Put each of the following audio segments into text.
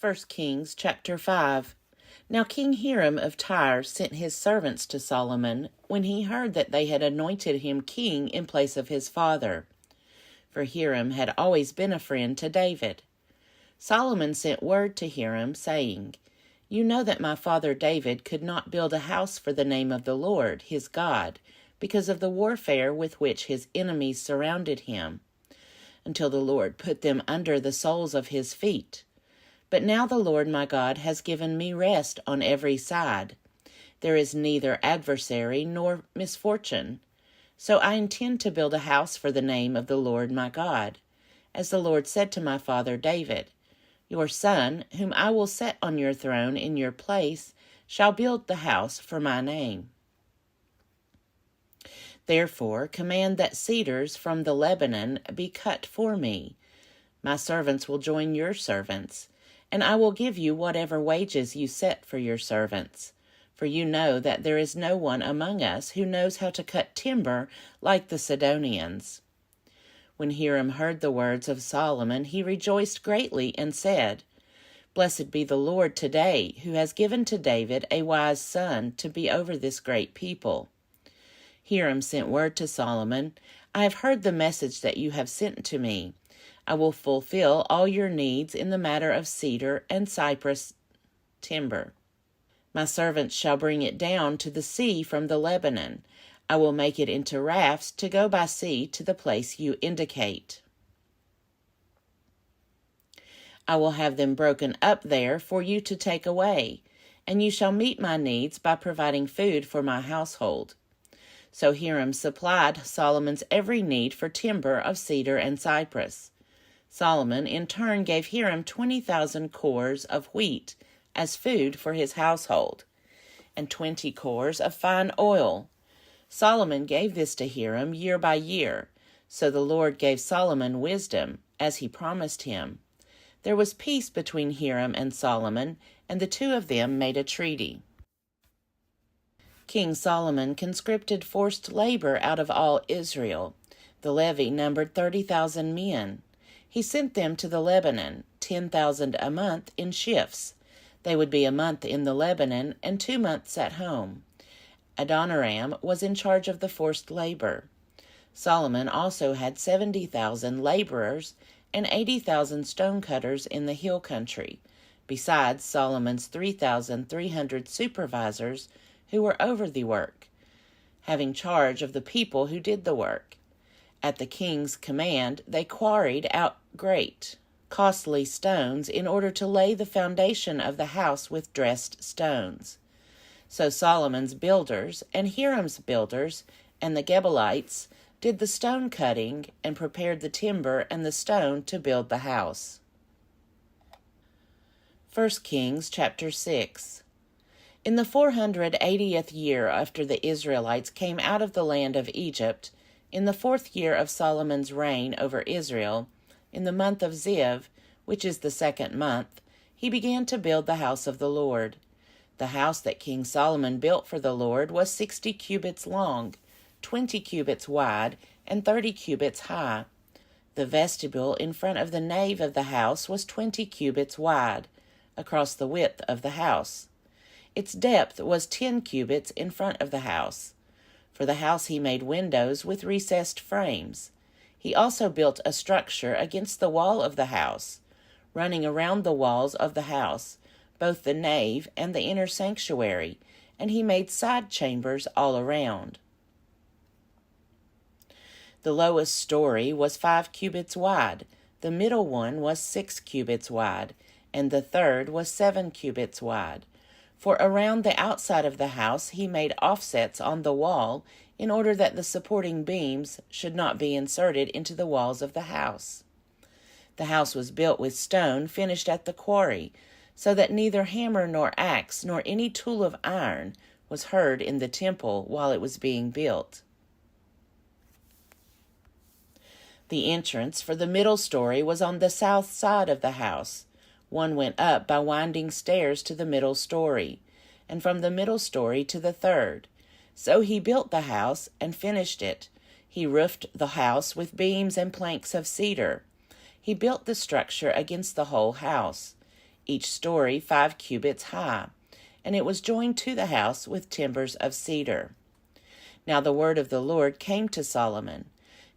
1 Kings chapter 5. Now King Hiram of Tyre sent his servants to Solomon when he heard that they had anointed him king in place of his father. For Hiram had always been a friend to David. Solomon sent word to Hiram, saying, You know that my father David could not build a house for the name of the Lord, his God, because of the warfare with which his enemies surrounded him, until the Lord put them under the soles of his feet. But now the Lord my God has given me rest on every side. There is neither adversary nor misfortune. So I intend to build a house for the name of the Lord my God, as the Lord said to my father David, Your son, whom I will set on your throne in your place, shall build the house for my name. Therefore command that cedars from the Lebanon be cut for me. My servants will join your servants, and I will give you whatever wages you set for your servants. For you know that there is no one among us who knows how to cut timber like the Sidonians. When Hiram heard the words of Solomon, he rejoiced greatly and said, Blessed be the Lord today, who has given to David a wise son to be over this great people. Hiram sent word to Solomon, I have heard the message that you have sent to me. I will fulfill all your needs in the matter of cedar and cypress timber. My servants shall bring it down to the sea from the Lebanon. I will make it into rafts to go by sea to the place you indicate. I will have them broken up there for you to take away, and you shall meet my needs by providing food for my household. So Hiram supplied Solomon's every need for timber of cedar and cypress. Solomon in turn gave Hiram 20,000 cores of wheat as food for his household, and 20 cores of fine oil. Solomon gave this to Hiram year by year, so the Lord gave Solomon wisdom, as he promised him. There was peace between Hiram and Solomon, and the two of them made a treaty. King Solomon conscripted forced labor out of all Israel. The levy numbered 30,000 men. He sent them to the Lebanon, 10,000 a month in shifts. They would be a month in the Lebanon and 2 months at home. Adoniram was in charge of the forced labor. Solomon also had 70,000 laborers and 80,000 stonecutters in the hill country, besides Solomon's 3,300 supervisors who were over the work, having charge of the people who did the work. At the king's command, they quarried out great, costly stones in order to lay the foundation of the house with dressed stones. So Solomon's builders and Hiram's builders and the Gebalites did the stone cutting and prepared the timber and the stone to build the house. 1 Kings chapter 6. In the 480th year after the Israelites came out of the land of Egypt, in the 4th year of Solomon's reign over Israel, in the month of Ziv, which is the 2nd month, he began to build the house of the Lord. The house that King Solomon built for the Lord was 60 cubits long, 20 cubits wide, and 30 cubits high. The vestibule in front of the nave of the house was 20 cubits wide, across the width of the house. Its depth was 10 cubits in front of the house. For the house he made windows with recessed frames. He also built a structure against the wall of the house, running around the walls of the house, both the nave and the inner sanctuary, and he made side chambers all around. The lowest story was 5 cubits wide, the middle one was 6 cubits wide, and the third was 7 cubits wide. For around the outside of the house he made offsets on the wall in order that the supporting beams should not be inserted into the walls of the house. The house was built with stone finished at the quarry, so that neither hammer nor axe nor any tool of iron was heard in the temple while it was being built. The entrance for the middle story was on the south side of the house. One went up by winding stairs to the middle story, and from the middle story to the third. So he built the house and finished it. He roofed the house with beams and planks of cedar. He built the structure against the whole house. each story 5 cubits high, and it was joined to the house with timbers of cedar. Now the word of the Lord came to Solomon,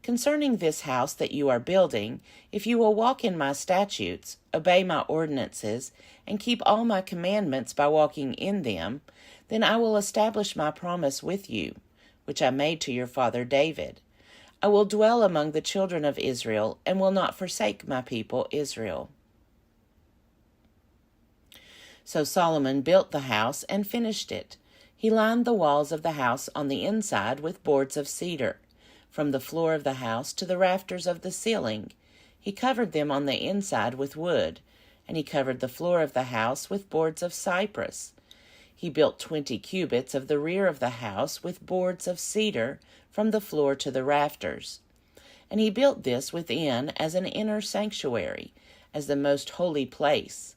concerning this house that you are building, if you will walk in my statutes, obey my ordinances, and keep all my commandments by walking in them, then I will establish my promise with you, which I made to your father David. I will dwell among the children of Israel, and will not forsake my people Israel. So Solomon built the house and finished it. He lined the walls of the house on the inside with boards of cedar, from the floor of the house to the rafters of the ceiling. He covered them on the inside with wood, and he covered the floor of the house with boards of cypress. He built 20 cubits of the rear of the house with boards of cedar from the floor to the rafters. And he built this within as an inner sanctuary, as the most holy place.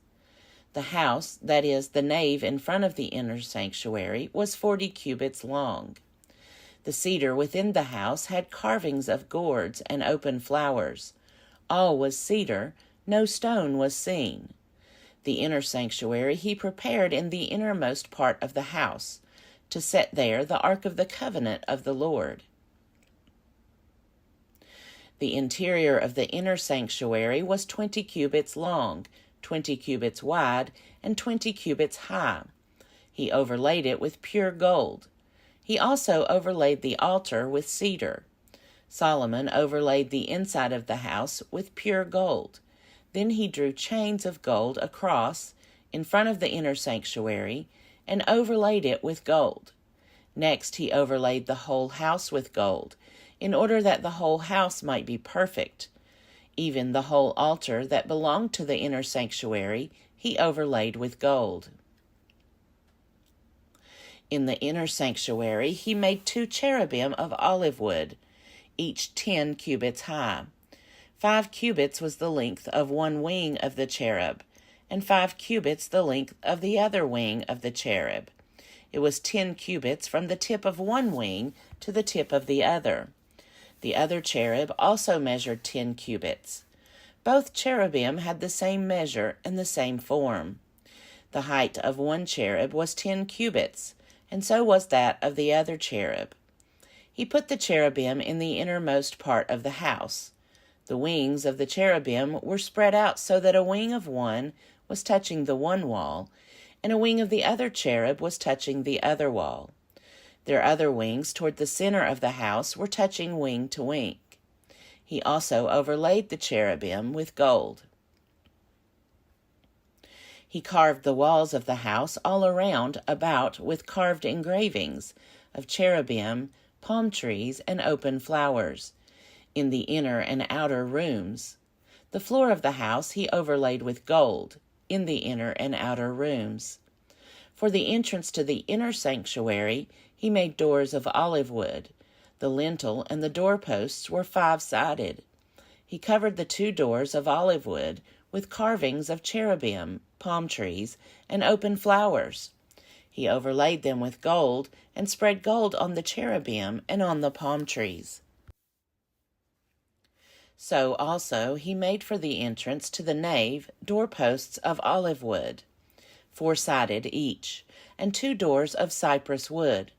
The house, that is, the nave in front of the inner sanctuary, was 40 cubits long. The cedar within the house had carvings of gourds and open flowers. All was cedar, no stone was seen. The inner sanctuary he prepared in the innermost part of the house, to set there the ark of the covenant of the Lord. The interior of the inner sanctuary was 20 cubits long, 20 cubits wide, and 20 cubits high. He overlaid it with pure gold. He also overlaid the altar with cedar. Solomon overlaid the inside of the house with pure gold. Then he drew chains of gold across, in front of the inner sanctuary, and overlaid it with gold. Next he overlaid the whole house with gold, in order that the whole house might be perfect. Even the whole altar that belonged to the inner sanctuary he overlaid with gold. In the inner sanctuary he made 2 cherubim of olive wood, each 10 cubits high. 5 cubits was the length of one wing of the cherub, and 5 cubits the length of the other wing of the cherub. It was 10 cubits from the tip of one wing to the tip of the other. The other cherub also measured 10 cubits. Both cherubim had the same measure and the same form. The height of one cherub was 10 cubits, and so was that of the other cherub. He put the cherubim in the innermost part of the house. The wings of the cherubim were spread out so that a wing of one was touching the one wall, and a wing of the other cherub was touching the other wall. Their other wings toward the center of the house were touching wing to wing. He also overlaid the cherubim with gold. He carved the walls of the house all around about with carved engravings of cherubim, palm trees, and open flowers, in the inner and outer rooms. The floor of the house he overlaid with gold, in the inner and outer rooms. For the entrance to the inner sanctuary he made doors of olive wood. The lintel and the doorposts were 5-sided. He covered the 2 doors of olive wood with carvings of cherubim, palm trees, and open flowers. He overlaid them with gold and spread gold on the cherubim and on the palm trees. So also he made for the entrance to the nave doorposts of olive wood, 4-sided each, and 2 doors of cypress wood.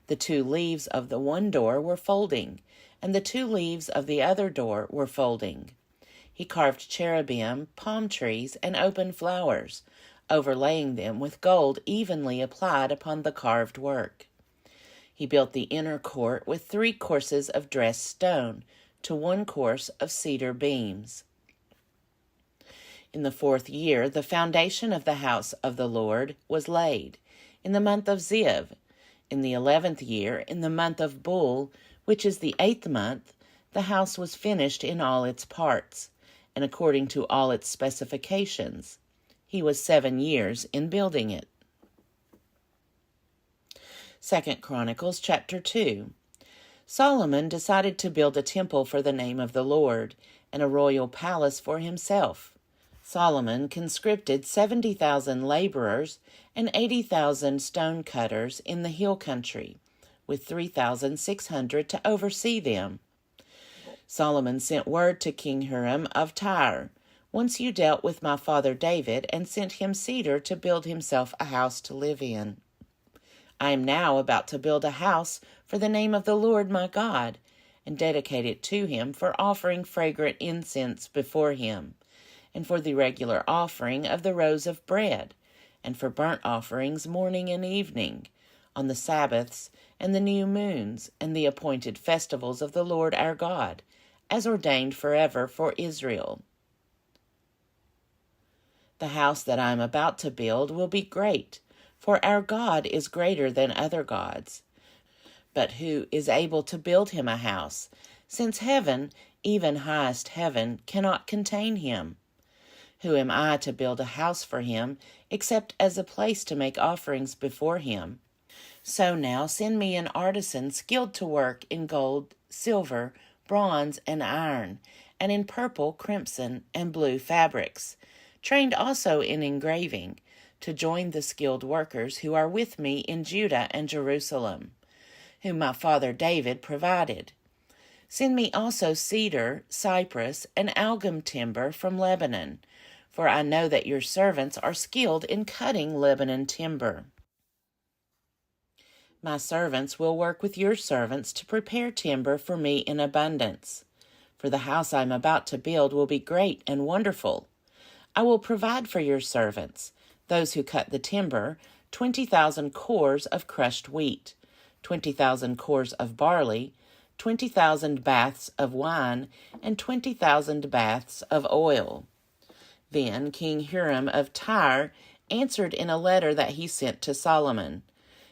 The 2 leaves of the one door were folding, and the 2 leaves of the other door were folding. He carved cherubim, palm trees, and open flowers, overlaying them with gold evenly applied upon the carved work. He built the inner court with 3 courses of dressed stone to 1 course of cedar beams. In the 4th year, the foundation of the house of the Lord was laid, in the month of Ziv. In the 11th year, in the month of Bul, which is the 8th month, the house was finished in all its parts, and according to all its specifications. He was 7 years in building it. 2 Chronicles chapter 2. Solomon decided to build a temple for the name of the Lord, and a royal palace for himself. Solomon conscripted 70,000 laborers and 80,000 stone cutters in the hill country, with 3,600 to oversee them. Solomon sent word to King Hiram of Tyre, Once you dealt with my father David and sent him cedar to build himself a house to live in. I am now about to build a house for the name of the Lord my God, and dedicate it to him for offering fragrant incense before him, and for the regular offering of the rows of bread, and for burnt offerings morning and evening, on the Sabbaths and the new moons, and the appointed festivals of the Lord our God, as ordained forever for Israel. The house that I am about to build will be great, for our God is greater than other gods. But who is able to build him a house, since heaven, even highest heaven, cannot contain him? Who am I to build a house for him, except as a place to make offerings before him? So now send me an artisan skilled to work in gold, silver, bronze, and iron, and in purple, crimson, and blue fabrics, trained also in engraving, to join the skilled workers who are with me in Judah and Jerusalem, whom my father David provided. Send me also cedar, cypress, and algum timber from Lebanon, for I know that your servants are skilled in cutting Lebanon timber. My servants will work with your servants to prepare timber for me in abundance, for the house I am about to build will be great and wonderful. I will provide for your servants, those who cut the timber, 20,000 cores of crushed wheat, 20,000 cores of barley, 20,000 baths of wine, and 20,000 baths of oil. Then King Hiram of Tyre answered in a letter that he sent to Solomon,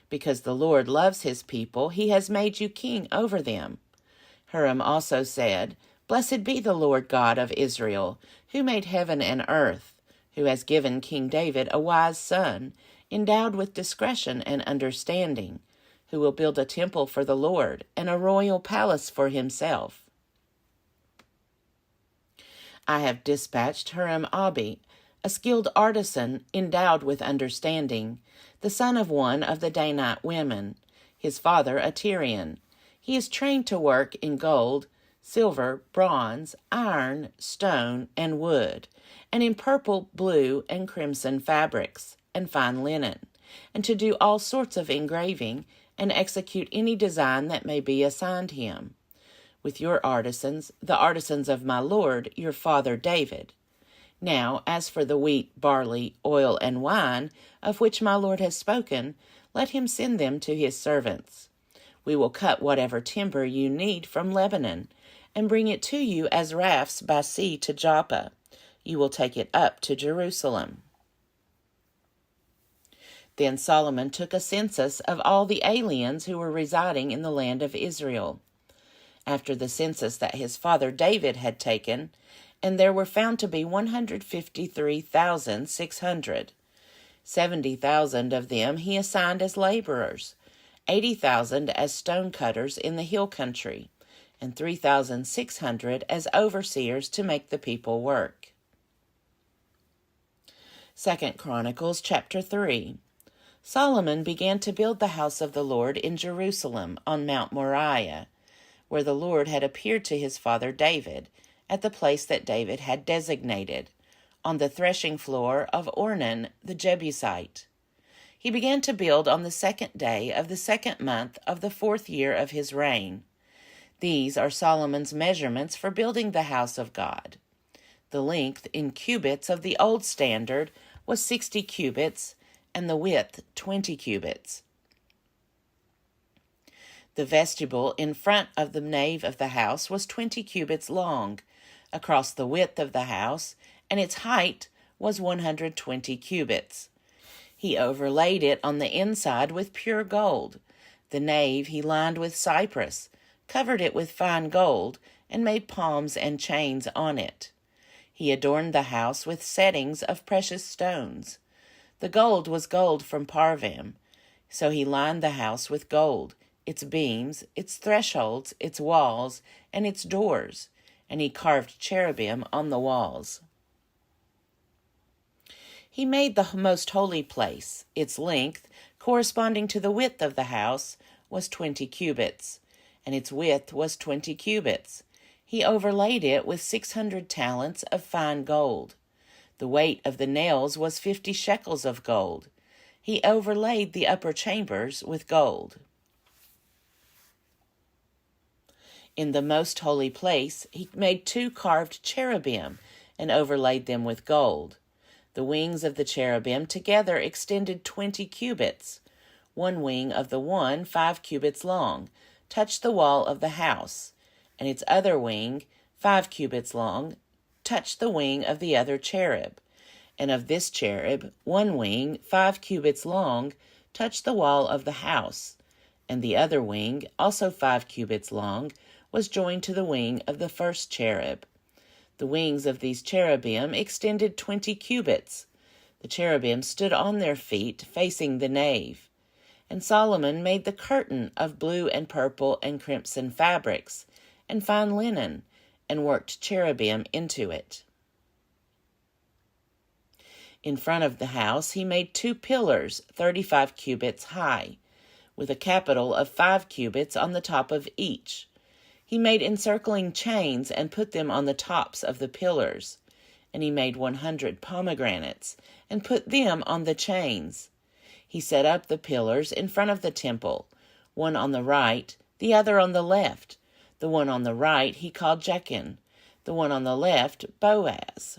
because the Lord loves his people, he has made you king over them. Hiram also said, Blessed be the Lord God of Israel, who made heaven and earth, who has given King David a wise son, endowed with discretion and understanding, who will build a temple for the Lord and a royal palace for himself. I have dispatched Hiram-Abi, a skilled artisan endowed with understanding, the son of one of the Danite women, his father a Tyrian. He is trained to work in gold, silver, bronze, iron, stone, and wood, and in purple, blue, and crimson fabrics, and fine linen, and to do all sorts of engraving, and execute any design that may be assigned him, with your artisans, the artisans of my lord, your father David. Now, as for the wheat, barley, oil, and wine, of which my lord has spoken, let him send them to his servants. We will cut whatever timber you need from Lebanon, and bring it to you as rafts by sea to Joppa. You will take it up to Jerusalem. Then Solomon took a census of all the aliens who were residing in the land of Israel, after the census that his father David had taken, and there were found to be 153,600. 70,000 of them he assigned as laborers, 80,000 as stone cutters in the hill country, and 3,600 as overseers to make the people work. 2 Chronicles chapter 3. Solomon began to build the house of the Lord in Jerusalem on Mount Moriah, where the Lord had appeared to his father David, at the place that David had designated, on the threshing floor of Ornan the Jebusite. He began to build on the 2nd day of the 2nd month of the 4th year of his reign. These are Solomon's measurements for building the house of God. The length in cubits of the old standard was 60 cubits, and the width 20 cubits. The vestibule in front of the nave of the house was 20 cubits long, across the width of the house, and its height was 120 cubits. He overlaid it on the inside with pure gold. The nave he lined with cypress, covered it with fine gold, and made palms and chains on it. He adorned the house with settings of precious stones. The gold was gold from Parvaim, so he lined the house with gold, its beams, its thresholds, its walls, and its doors, and he carved cherubim on the walls. He made the most holy place. Its length, corresponding to the width of the house, was 20 cubits, and its width was 20 cubits. He overlaid it with 600 talents of fine gold. The weight of the nails was 50 shekels of gold. He overlaid the upper chambers with gold. In the most holy place, he made 2 carved cherubim and overlaid them with gold. The wings of the cherubim together extended 20 cubits. One wing of the one, 5 cubits long, touched the wall of the house, and its other wing, 5 cubits long, touched the wing of the other cherub. And of this cherub, one wing, 5 cubits long, touched the wall of the house, and the other wing, also 5 cubits long, was joined to the wing of the first cherub. The wings of these cherubim extended 20 cubits. The cherubim stood on their feet, facing the nave. And Solomon made the curtain of blue and purple and crimson fabrics, and fine linen, and worked cherubim into it. In front of the house he made 2 pillars, 35 cubits high, with a capital of 5 cubits on the top of each. He made encircling chains and put them on the tops of the pillars. And he made 100 pomegranates and put them on the chains. He set up the pillars in front of the temple, one on the right, the other on the left. The one on the right he called Jachin, the one on the left Boaz.